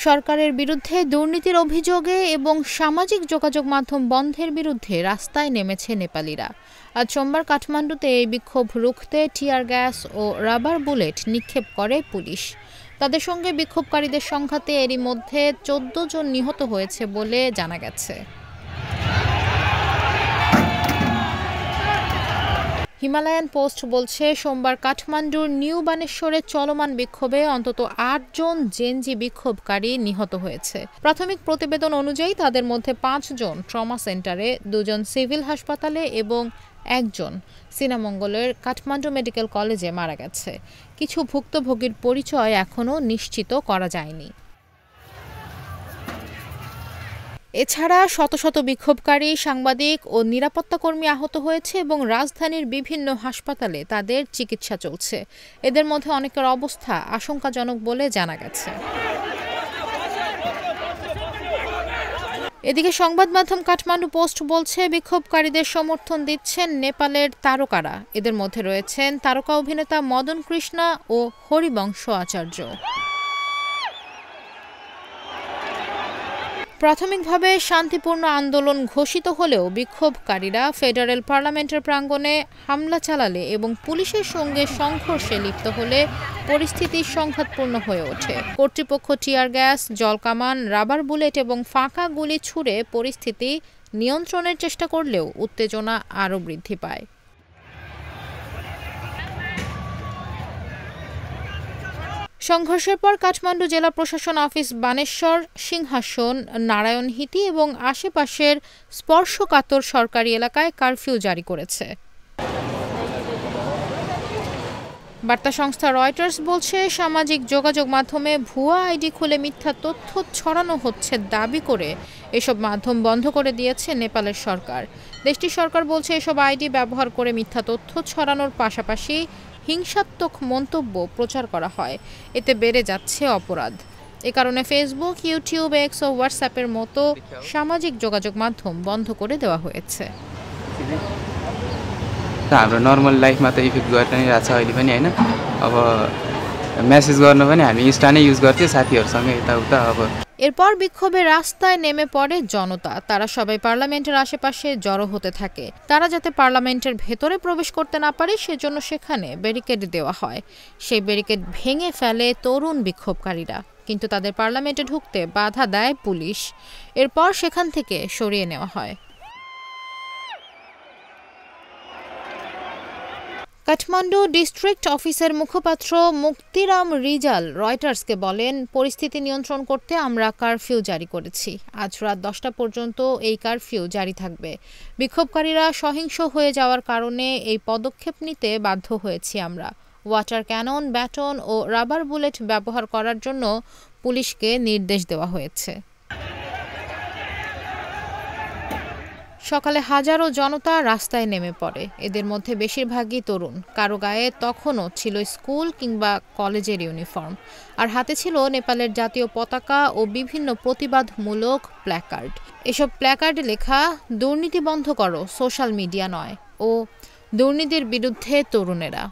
সরকারের বিরুদ্ধে দুর্নীতির অভিযোগে এবং সামাজিক যোগাযোগ মাধ্যম বন্ধের বিরুদ্ধে রাস্তায় নেমেছে নেপালিরা। আজ সোমবার কাঠমান্ডুতে এই বিক্ষোভ রুখতে টিয়ার গ্যাস ও রাবার বুলেট নিক্ষেপ করে পুলিশ। তাদের সঙ্গে বিক্ষোভকারীদের সংঘাতে এরই মধ্যে ১৪ জন নিহত হয়েছে বলে জানা গেছে। হিমালয়ান পোস্ট বলছে, সোমবার কাঠমান্ডুর নিউ বানেশ্বরে চলমান বিক্ষোভে অন্তত ৮ জন জেনজি বিক্ষোভকারী নিহত হয়েছে। প্রাথমিক প্রতিবেদন অনুযায়ী তাদের মধ্যে ৫ জন ট্রমা সেন্টারে, ২ জন সিভিল হাসপাতালে এবং ১ জন শ্রীরামঙ্গলের কাঠমান্ডু মেডিকেল কলেজে মারা গেছে। কিছু ভুক্তভোগীর পরিচয় এখনও নিশ্চিত করা যায়নি। এছাড়া শত শত বিক্ষোভকারী, সাংবাদিক ও নিরাপত্তাকর্মী আহত হয়েছে এবং রাজধানীর বিভিন্ন হাসপাতালে তাদের চিকিৎসা চলছে। এদের মধ্যে অনেকের অবস্থা আশঙ্কাজনক বলে জানা গেছে। এদিকে সংবাদ মাধ্যম কাঠমান্ডু পোস্ট বলছে, বিক্ষোভকারীদের সমর্থন দিচ্ছেন নেপালের তারকারা। এদের মধ্যে রয়েছেন তারকা অভিনেতা মদন কৃষ্ণা ও হরিবংশ আচার্য। প্রাথমিকভাবে শান্তিপূর্ণ আন্দোলন ঘোষিত হলেও বিক্ষোভকারীরা ফেডারেল পার্লামেন্টের প্রাঙ্গণে হামলা চালালে এবং পুলিশের সঙ্গে সংঘর্ষে লিপ্ত হলে পরিস্থিতি সংঘাতপূর্ণ হয়ে ওঠে। কর্তৃপক্ষ টিয়ার গ্যাস, জলকামান, রাবার বুলেট এবং ফাঁকা গুলি ছুড়ে পরিস্থিতি নিয়ন্ত্রণের চেষ্টা করলেও উত্তেজনা আরও বৃদ্ধি পায়। সংঘর্ষের পর কাঠমান্ডু জেলা প্রশাসন অফিস, বানেশ্বর, সিংহাসন, নারায়ণহিটি এবং আশেপাশের স্পর্শকাতর সরকারি এলাকায় কারফিউ জারি করেছে। বার্তা সংস্থা রয়টার্স বলছে, সামাজিক যোগাযোগ মাধ্যমে ভুয়া আইডি খুলে মিথ্যা তথ্য ছড়ানো হচ্ছে দাবি করে এসব মাধ্যম বন্ধ করে দিয়েছে নেপালের সরকার। দেশটির সরকার বলছে, এসব আইডি ব্যবহার করে মিথ্যা তথ্য ছড়ানোর পাশাপাশি হিংসাত্মক মন্তব্য প্রচার করা হয়। এতে বেড়ে যাচ্ছে অপরাধ। এ কারণে ফেসবুক, ইউটিউব, এক্স ও হোয়াটসঅ্যাপের মতো সামাজিক যোগাযোগ মাধ্যম বন্ধ করে দেওয়া হয়েছে। हाम्रो नर्मल लाइफमा त इफेक्ट गरेर नै रहेछ अहिले पनि हैन। अब मेसेज गर्नु पनि हामी इन्स्टा नै युज गर्थ्यौँ साथीहरूसँग यताउता। अब এরপর বিক্ষোভে রাস্তায় নেমে পড়ে জনতা। তারা সবাই পার্লামেন্টের আশেপাশে জড়ো হতে থাকে। তারা যাতে পার্লামেন্টের ভেতরে প্রবেশ করতে না পারে সেজন্য সেখানে ব্যারিকেড দেওয়া হয়। সেই ব্যারিকেড ভেঙে ফেলে তরুণ বিক্ষোভকারীরা, কিন্তু তাদের পার্লামেন্টে ঢুকতে বাধা দেয় পুলিশ। এরপর সেখান থেকে সরিয়ে নেওয়া হয়। কাঠমান্ডু ডিস্ট্রিক্ট অফিসের মুখপাত্র মুক্তিরাম রিজাল রয়টার্সকে বলেন, পরিস্থিতি নিয়ন্ত্রণ করতে আমরা কারফিউ জারি করেছি। আজ রাত ১০টা পর্যন্ত এই কারফিউ জারি থাকবে। বিক্ষোভকারীরা সহিংস হয়ে যাওয়ার কারণে এই পদক্ষেপ নিতে বাধ্য হয়েছি আমরা। ওয়াটার ক্যানন, ব্যাটন ও রাবার বুলেট ব্যবহার করার জন্য পুলিশকে নির্দেশ দেওয়া হয়েছে। সকালে হাজারো জনতা রাস্তায় নেমে পড়ে। এদের মধ্যে বেশিরভাগই তরুণ। কারো গায়ে তখনও ছিল স্কুল কিংবা কলেজের ইউনিফর্ম, আর হাতে ছিল নেপালের জাতীয় পতাকা ও বিভিন্ন প্রতিবাদমূলক প্ল্যাকার্ড। এসব প্ল্যাকার্ডে লেখা, দুর্নীতি বন্ধ করো, সোশ্যাল মিডিয়া নয়, ও দুর্নীতির বিরুদ্ধে তরুণেরা।